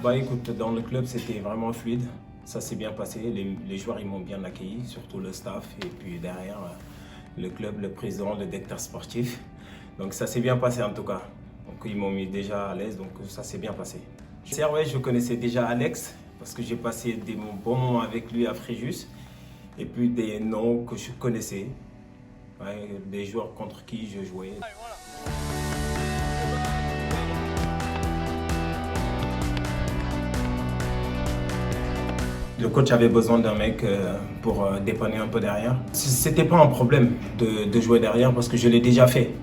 Bah écoute, dans le club, c'était vraiment fluide. Ça s'est bien passé. Les joueurs, ils m'ont bien accueilli, surtout le staff. Et puis derrière, le club, le président, le directeur sportif. Donc ça s'est bien passé en tout cas. Donc ils m'ont mis déjà à l'aise, donc ça s'est bien passé. Ouais, je connaissais déjà Alex, parce que j'ai passé des bons moments avec lui à Fréjus. Et puis des noms que je connaissais. Ouais, des joueurs contre qui je jouais. Le coach avait besoin d'un mec pour dépanner un peu derrière. C'était pas un problème de jouer derrière parce que je l'ai déjà fait.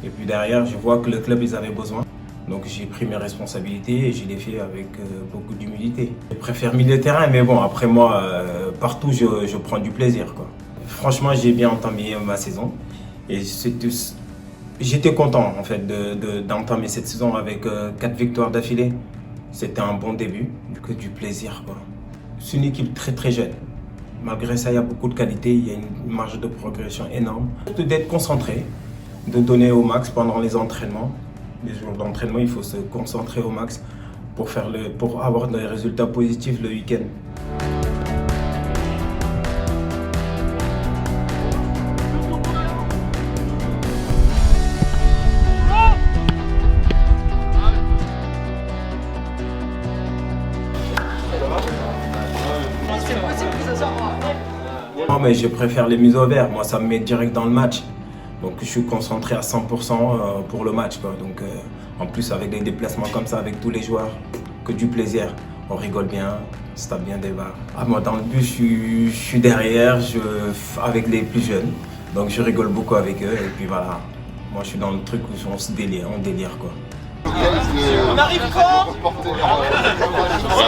Et puis derrière, je vois que le club, ils avaient besoin. Donc j'ai pris mes responsabilités et je l'ai fait avec beaucoup d'humilité. Je préfère milieu de terrain, mais bon, après moi, partout, je prends du plaisir, quoi. Franchement, j'ai bien entamé ma saison. Et j'étais content, en fait, d'entamer cette saison avec 4 victoires d'affilée. C'était un bon début, que du plaisir, quoi. C'est une équipe très très jeune. Malgré ça, il y a beaucoup de qualité, il y a une marge de progression énorme. D'être concentré, de donner au max pendant les entraînements. Les jours d'entraînement, il faut se concentrer au max pour avoir des résultats positifs le week-end. Non, mais je préfère les mises au vert. Moi, ça me met direct dans le match. Donc, je suis concentré à 100% pour le match, quoi. Donc, en plus, avec des déplacements comme ça, avec tous les joueurs, que du plaisir. On rigole bien, on se tape bien des barres. Ah, moi, dans le but, je suis derrière, avec les plus jeunes. Donc, je rigole beaucoup avec eux. Et puis voilà, moi, je suis dans le truc où on délire, quoi. On arrive quand? On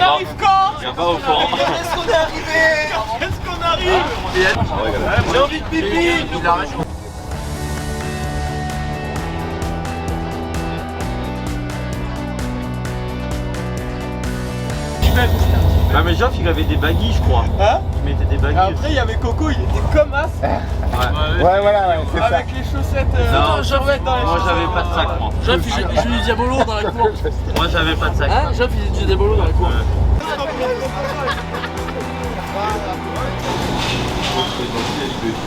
arrive quand? Est-ce qu'on est arrivé? Est-ce qu'on arrive? J'ai envie de pipi. Ah mais Jeff il avait des baguilles je crois. Hein? Il mettait des baguilles. Après il y avait Coco, il était comme as. Ouais, voilà, c'est ça. Avec les chaussettes Non, Jeff dans les moi j'avais pas de sac moi. Jeff, il joue du diabolo dans la cour. Moi j'avais pas de sac. Hein, Jeff, il joue du diabolo dans la cour.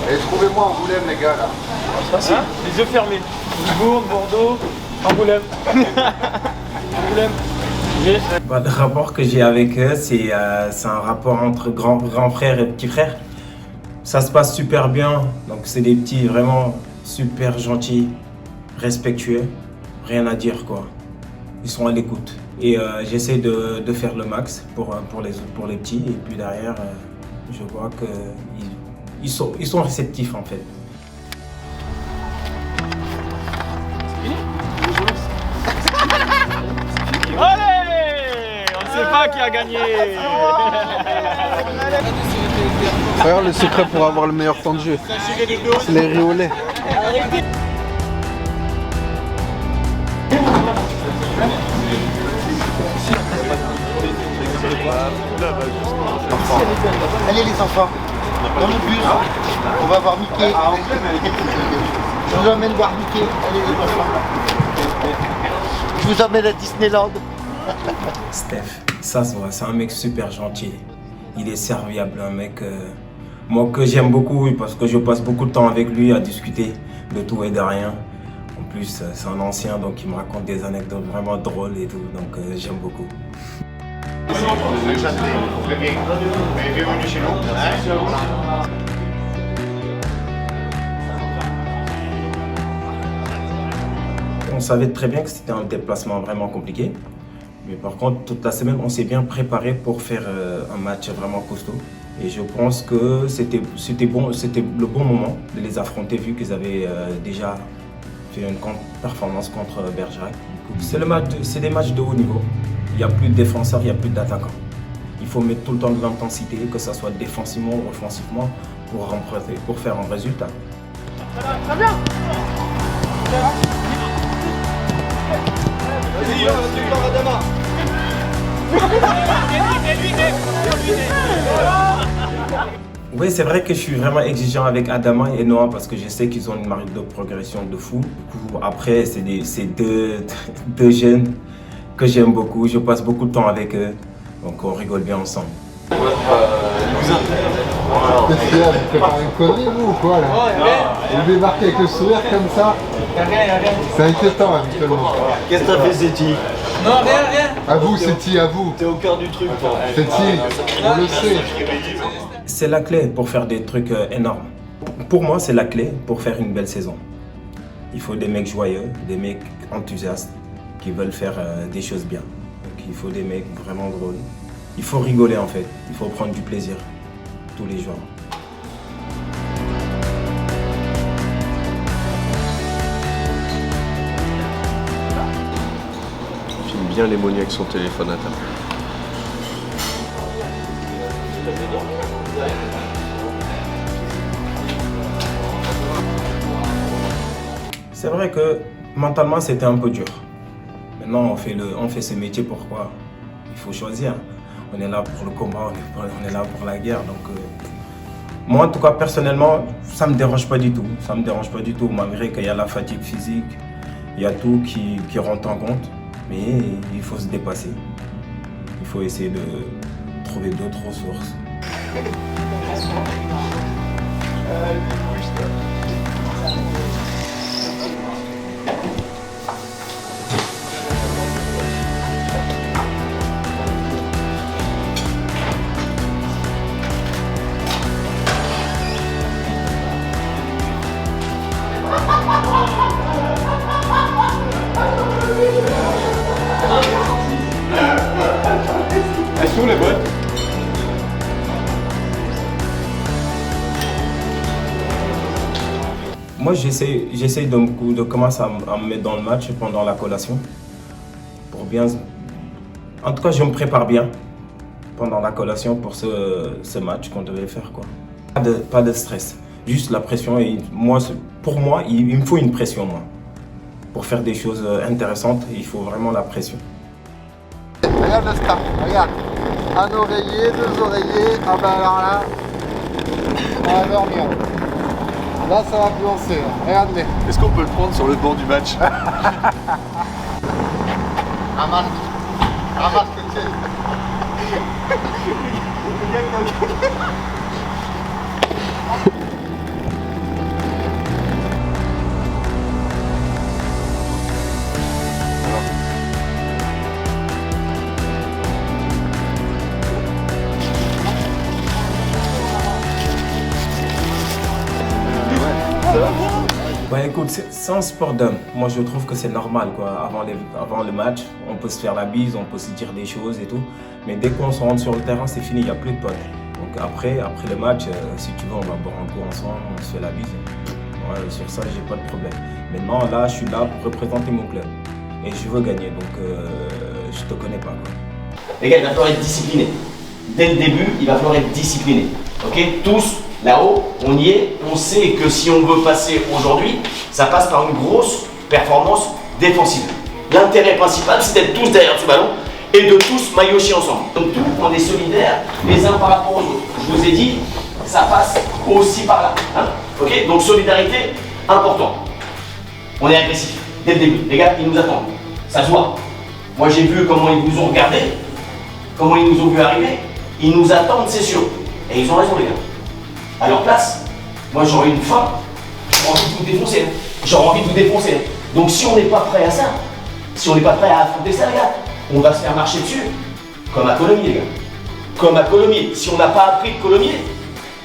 Allez, trouvez-moi Angoulême, les gars, là. Hein? Les yeux fermés. Libourne, Bordeaux, Angoulême. Angoulême. Bah, le rapport que j'ai avec eux, c'est un rapport entre grand frère et petit frère. Ça se passe super bien, donc c'est des petits vraiment super gentils, respectueux, rien à dire quoi. Ils sont à l'écoute. Et j'essaie de faire le max pour les petits et puis derrière, je vois qu'ils sont réceptifs en fait. Allez! On ne sait pas qui a gagné. Regarde le secret pour avoir le meilleur temps de jeu. C'est les riz au lait. Allez les enfants, dans le bus, on va voir Mickey. Je vous emmène voir Mickey. Allez les enfants. Je vous emmène à Disneyland. Steph, ça se voit, c'est un mec super gentil. Il est serviable, un mec moi que j'aime beaucoup parce que je passe beaucoup de temps avec lui à discuter de tout et de rien. En plus, c'est un ancien, donc il me raconte des anecdotes vraiment drôles et tout, donc j'aime beaucoup. On savait très bien que c'était un déplacement vraiment compliqué. Mais par contre, toute la semaine, on s'est bien préparé pour faire un match vraiment costaud. Et je pense que c'était le bon moment de les affronter vu qu'ils avaient déjà fait une performance contre Bergerac. C'est des matchs de haut niveau. Il n'y a plus de défenseurs, il n'y a plus d'attaquants. Il faut mettre tout le temps de l'intensité, que ce soit défensivement ou offensivement, pour faire un résultat. Très bien. Vas-y, tu pars Adama. Oui, c'est vrai que je suis vraiment exigeant avec Adama et Noah parce que je sais qu'ils ont une marge de progression de fou. Du coup, après, c'est deux jeunes que j'aime beaucoup. Je passe beaucoup de temps avec eux, donc on rigole bien ensemble. Qu'est-ce qu'il y a? Vous préparez une connerie, vous, ou quoi, là? Vous débarquez avec le sourire comme ça? C'est inquiétant, habituellement. Qu'est-ce que t'as fait, Zeti? Non, rien. À vous, Seti, à vous. T'es au cœur du truc, toi. Seti, on le sait. C'est la clé pour faire des trucs énormes. Pour moi, c'est la clé pour faire une belle saison. Il faut des mecs joyeux, des mecs enthousiastes qui veulent faire des choses bien. Donc, il faut des mecs vraiment drôles. Il faut rigoler en fait, il faut prendre du plaisir tous les jours. Il filme bien les monies avec son téléphone à table. C'est vrai que mentalement c'était un peu dur. Maintenant on fait ce métier pourquoi? Il faut choisir. On est là pour le combat, on est là pour la guerre. Donc, moi, en tout cas, personnellement, ça ne me dérange pas du tout. Ça me dérange pas du tout, malgré qu'il y a la fatigue physique, il y a tout qui rentre en compte. Mais il faut se dépasser. Il faut essayer de trouver d'autres ressources. Elles sont les bottes? Moi, j'essaie de commencer à me mettre dans le match pendant la collation. Pour bien... En tout cas, je me prépare bien pendant la collation pour ce match qu'on devait faire, quoi. Pas de stress, juste la pression. Et pour moi, il me faut une pression, moi. Pour faire des choses intéressantes, il faut vraiment la pression. Regarde le staff, regarde. Un oreiller, deux oreillers. Ah bah alors là, on va dormir. Là, ça va pioncer. Regardez. Est-ce qu'on peut le prendre sur le banc du match? Ramasse le ciel. Bah écoute, c'est un sport d'homme. Moi je trouve que c'est normal quoi. Avant le match, on peut se faire la bise, on peut se dire des choses et tout. Mais dès qu'on se rentre sur le terrain, c'est fini, il n'y a plus de potes. Donc après le match, si tu veux, on va boire un coup ensemble, on se fait la bise. Ouais, sur ça, j'ai pas de problème. Maintenant là, je suis là pour représenter mon club. Et je veux gagner, donc je te connais pas quoi. Les gars, il va falloir être discipliné. Dès le début, il va falloir être discipliné. Ok? Tous, là-haut, on y est. On sait que si on veut passer aujourd'hui, ça passe par une grosse performance défensive. L'intérêt principal, c'est d'être tous derrière ce ballon et de tous maillotcher ensemble. Donc tout, on est solidaires les uns par rapport aux autres. Je vous ai dit, ça passe aussi par là. Hein? Ok? Donc solidarité, important. On est agressif dès le début. Les gars, ils nous attendent. Ça se voit. Moi, j'ai vu comment ils vous ont regardé, comment ils nous ont vu arriver. Ils nous attendent, c'est sûr. Et ils ont raison, les gars. À leur place, moi j'aurais une faim, j'aurais envie de vous défoncer. J'aurais envie de vous défoncer. Donc si on n'est pas prêt à ça, si on n'est pas prêt à affronter ça, les gars, on va se faire marcher dessus. Comme à Colomiers, les gars. Comme à Colomiers. Si on n'a pas appris de Colomiers,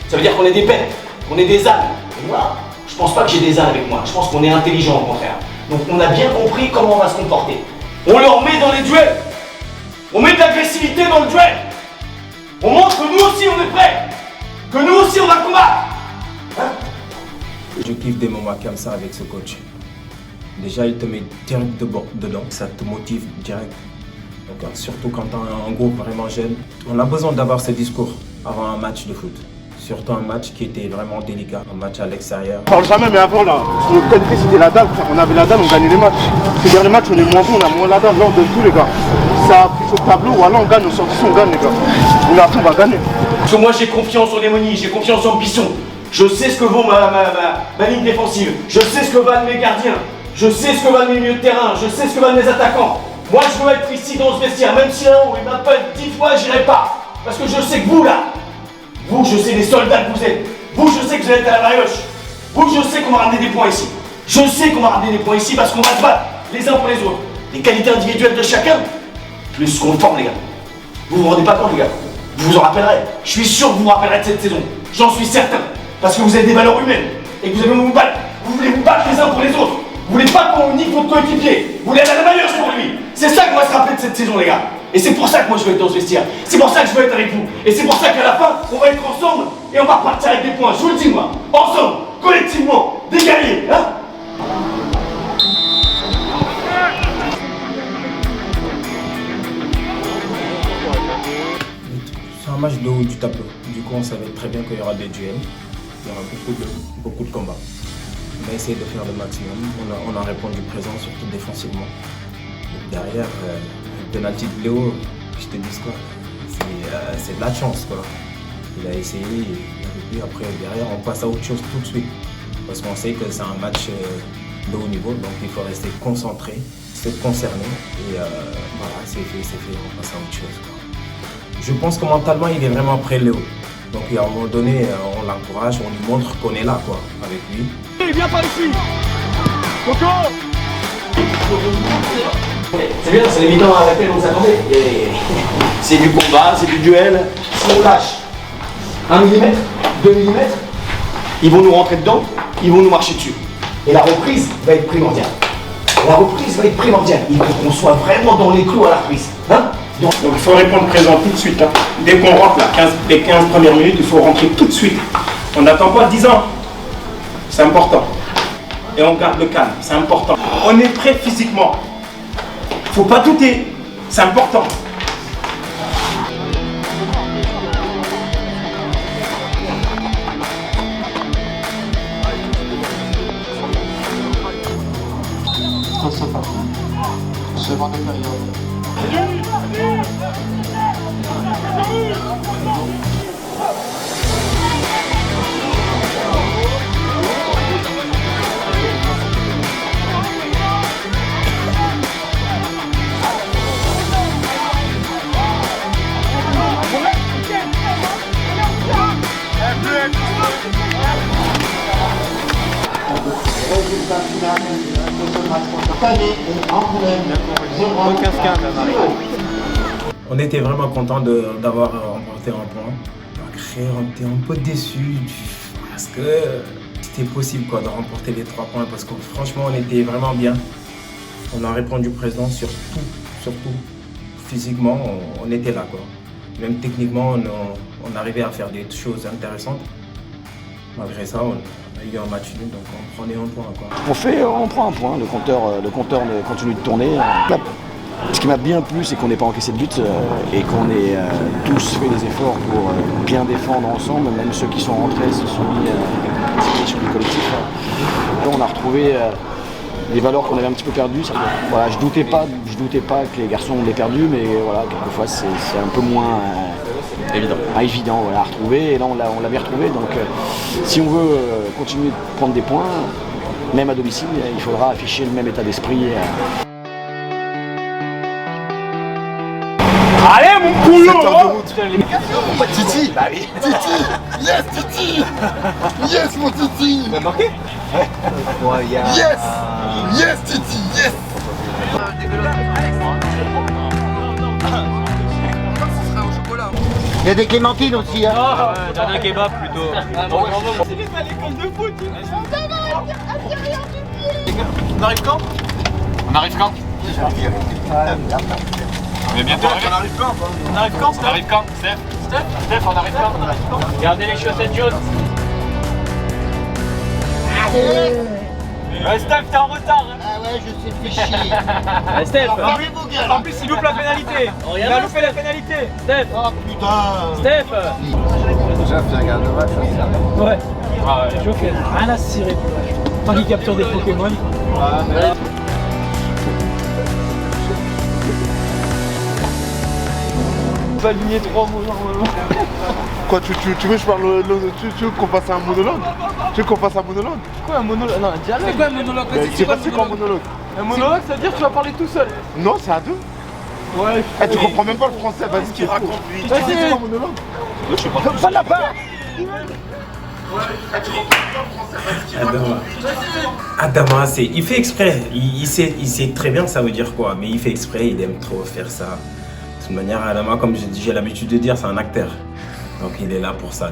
ça veut dire qu'on est des bêtes, qu'on est des ânes. Et moi, je pense pas que j'ai des ânes avec moi. Je pense qu'on est intelligent au contraire. Donc on a bien compris comment on va se comporter. On leur met dans les duels. On met de l'agressivité dans le duel. On montre que nous aussi on est prêts. Que nous aussi on va combattre. Hein? Je kiffe des moments comme ça avec ce coach. Déjà, il te met direct dedans, ça te motive direct. Donc, surtout quand tu as un groupe vraiment jeune. On a besoin d'avoir ce discours avant un match de foot. Surtout un match qui était vraiment délicat, un match à l'extérieur. On parle jamais, mais avant là, sur le qualité c'était la dalle, on avait la dalle, on gagnait les matchs. Ces derniers matchs on est moins bon, on a moins la dalle, là on donne tout les gars. Ça appuie sur le tableau, voilà on gagne, on sort d'ici, on gagne les gars. On a tout, on va gagner. Parce que moi j'ai confiance en Lémonie, j'ai confiance en Bisson. Je sais ce que vaut ma ligne défensive, je sais ce que valent mes gardiens, je sais ce que valent mes milieux de terrain, je sais ce que valent mes attaquants. Moi, je veux être ici dans ce vestiaire, même si là-haut, il m'appelle 10 fois, j'irai pas. Parce que je sais que vous, là, vous, je sais les soldats que vous êtes. Vous, je sais que vous êtes à la marioche. Vous, je sais qu'on va ramener des points ici. Je sais qu'on va ramener des points ici parce qu'on va se battre les uns pour les autres. Les qualités individuelles de chacun, plus qu'on forme, les gars. Vous vous rendez pas compte, les gars. Vous vous en rappellerez. Je suis sûr que vous vous rappellerez de cette saison. J'en suis certain. Parce que vous avez des valeurs humaines. Et que vous allez vous battre. Vous voulez vous battre les uns pour les autres. Vous voulez pas qu'on nique votre coéquipier. Vous voulez aller à la meilleure pour lui. C'est ça qu'on va se rappeler de cette saison, les gars. Et c'est pour ça que moi je veux être dans ce vestiaire. C'est pour ça que je veux être avec vous. Et c'est pour ça qu'à la fin, on va être ensemble et on va repartir avec des points. Je vous le dis, moi. Ensemble, collectivement, des guerriers, hein. C'est un match de haut du tableau. Du coup, on savait très bien qu'il y aura des duels. Il y aura beaucoup de combats. On a essayé de faire le maximum. On a répondu présent, surtout défensivement. Et derrière, le penalty de Léo, je te dis quoi, c'est de la chance, quoi. Il a essayé, et puis après, derrière, on passe à autre chose tout de suite. Parce qu'on sait que c'est un match de haut niveau, donc il faut rester concentré, se concerner. Et voilà, c'est fait, on passe à autre chose, quoi. Je pense que mentalement, il est vraiment prêt, Léo. Donc à un moment donné, on l'encourage, on lui montre qu'on est là, quoi, avec lui. Viens par ici. Coco. C'est bien, c'est l'évident à laquelle on s'attendait. C'est du combat, c'est du duel. Si on lâche 1 mm, 2 mm, ils vont nous rentrer dedans, ils vont nous marcher dessus. Et la reprise va être primordiale. La reprise va être primordiale. Il faut qu'on soit vraiment dans les clous à la reprise. Hein? Donc il faut répondre présent tout de suite. Hein. Dès qu'on rentre, les 15 premières minutes, il faut rentrer tout de suite. On n'attend pas 10 ans. C'est important. Et on garde le calme, c'est important. On est prêt physiquement. Il ne faut pas douter. C'est important. Seconde période. Résultat final de ce match contre Canet et Angoulême. 0-15-15. On était vraiment content d'avoir remporté un point. Après, on était un peu déçus parce que c'était possible, quoi, de remporter les 3 points parce que franchement, on était vraiment bien. On a répondu présent sur tout, surtout physiquement, on était là, quoi. Même techniquement, on arrivait à faire des choses intéressantes. Malgré ça, on a eu un match nul, donc on prenait un point, quoi. On prend un point, le compteur continue de tourner. Ce qui m'a bien plu, c'est qu'on n'ait pas encaissé de but et qu'on ait tous fait des efforts pour bien défendre ensemble. Même ceux qui sont rentrés se sont mis sur du collectif. Là, on a retrouvé les valeurs qu'on avait un petit peu perdues. Voilà, je doutais pas que les garçons l'aient perdu, mais voilà, quelquefois c'est un peu moins évident voilà, à retrouver. Et là, on l'a bien retrouvé. Donc, si on veut continuer de prendre des points, même à domicile, il faudra afficher le même état d'esprit. Allez mon boulot. Titi. Bah oui. Titi. Yes Titi. Yes mon Titi. Tu vas marquer? Ouais. Yes. Yes Titi. Yes. Il y a des clémentines aussi, hein. Ah ouais, donne un kebab plutôt. C'est juste à l'école de foot. On arrive quand? On arrive quand? Mais bientôt, on arrive quand? On arrive quand? On arrive quand? Steph, on arrive quand? Gardez les chaussettes jaunes. Ouais, Steph, t'es en retard. Ah ouais, je sais, fais chier. Steph, en plus il loupe la pénalité. Il a loupé la pénalité. Steph. Oh putain. Steph. Jeff, tu regardes le match, hein. Ouais. J'ai chauffé. Rien à cirer. Tant qu'il capture des Pokémon. Pas aligner 3 mots normalement. Quoi, tu veux que je parle, tu veux qu'on fasse un monologue? Tu veux qu'on fasse un monologue? Quoi un monologue? Non, dialogue. C'est quoi un monologue? Je sais pas c'est quoi un monologue. Un monologue, ça veut dire que tu vas parler tout seul. Non, c'est à deux. Ouais. Eh, tu comprends même pas le français, vas-y. Qu'est-ce qu'il raconte lui? Vas-y. Mon monologue. Je sais pas. Pas là-bas. Adama, il fait exprès. Il sait très bien ça veut dire quoi, mais il fait exprès, il aime trop faire ça. De toute manière, Adama, comme j'ai l'habitude de dire, c'est un acteur. Donc il est là pour ça.